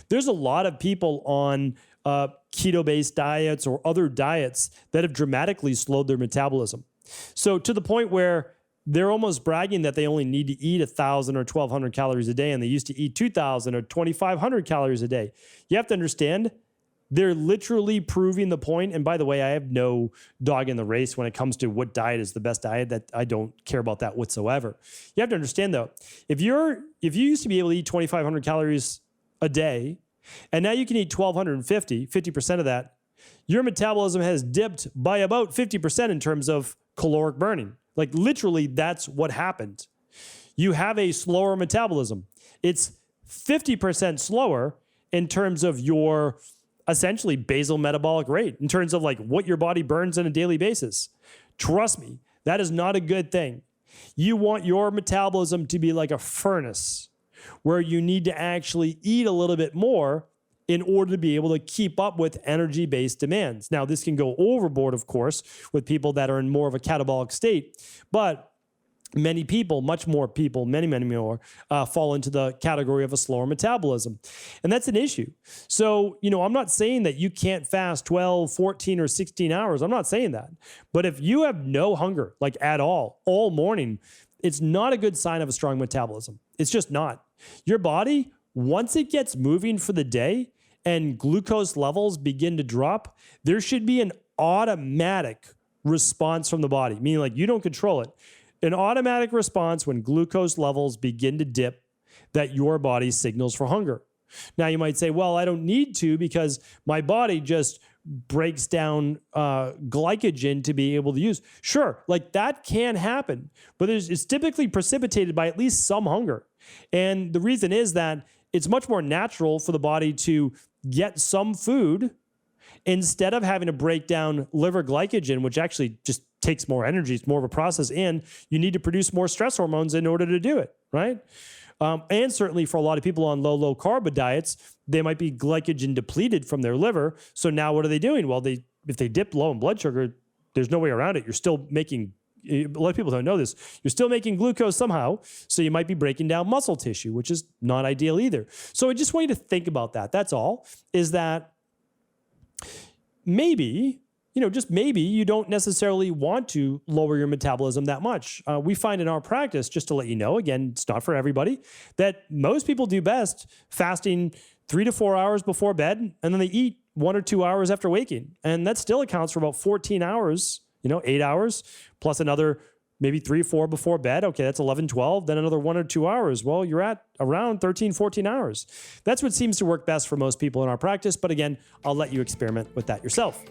There's a lot of people on keto-based diets or other diets that have dramatically slowed their metabolism. So to the point where they're almost bragging that they only need to eat 1,000 or 1,200 calories a day, and they used to eat 2,000 or 2,500 calories a day. You have to understand, they're literally proving the point. And by the way, I have no dog in the race when it comes to what diet is the best diet. That I don't care about that whatsoever. You have to understand though, if you used to be able to eat 2,500 calories a day, and now you can eat 1,250, 50% of that, your metabolism has dipped by about 50% in terms of caloric burning. Like literally, that's what happened. You have a slower metabolism. It's 50% slower in terms of your essentially basal metabolic rate, in terms of like what your body burns on a daily basis. Trust me, that is not a good thing. You want your metabolism to be like a furnace where you need to actually eat a little bit more in order to be able to keep up with energy-based demands. Now, this can go overboard, of course, with people that are in more of a catabolic state, but many people, much more people, many more, fall into the category of a slower metabolism. And that's an issue. So, I'm not saying that you can't fast 12, 14, or 16 hours. I'm not saying that. But if you have no hunger, like at all morning, it's not a good sign of a strong metabolism. It's just not. Your body, once it gets moving for the day and glucose levels begin to drop, there should be an automatic response from the body, meaning like you don't control it. An automatic response when glucose levels begin to dip that your body signals for hunger. Now you might say, well, I don't need to because my body just breaks down glycogen to be able to use. Sure, like that can happen, but it's typically precipitated by at least some hunger. And the reason is that it's much more natural for the body to get some food instead of having to break down liver glycogen, which actually just takes more energy. It's more of a process, and you need to produce more stress hormones in order to do it, right? And certainly for a lot of people on low carb diets, they might be glycogen depleted from their liver. So now what are they doing? Well, if they dip low in blood sugar, there's no way around it. You're still making, a lot of people don't know this, you're still making glucose somehow. So you might be breaking down muscle tissue, which is not ideal either. So I just want you to think about that. That's all, is that maybe, just maybe you don't necessarily want to lower your metabolism that much. We find in our practice, just to let you know, again, it's not for everybody, that most people do best fasting 3 to 4 hours before bed, and then they eat 1 or 2 hours after waking. And that still accounts for about 14 hours, 8 hours, plus another maybe 3 or 4 before bed. Okay, that's 11, 12, then another 1 or 2 hours. Well, you're at around 13, 14 hours. That's what seems to work best for most people in our practice. But again, I'll let you experiment with that yourself.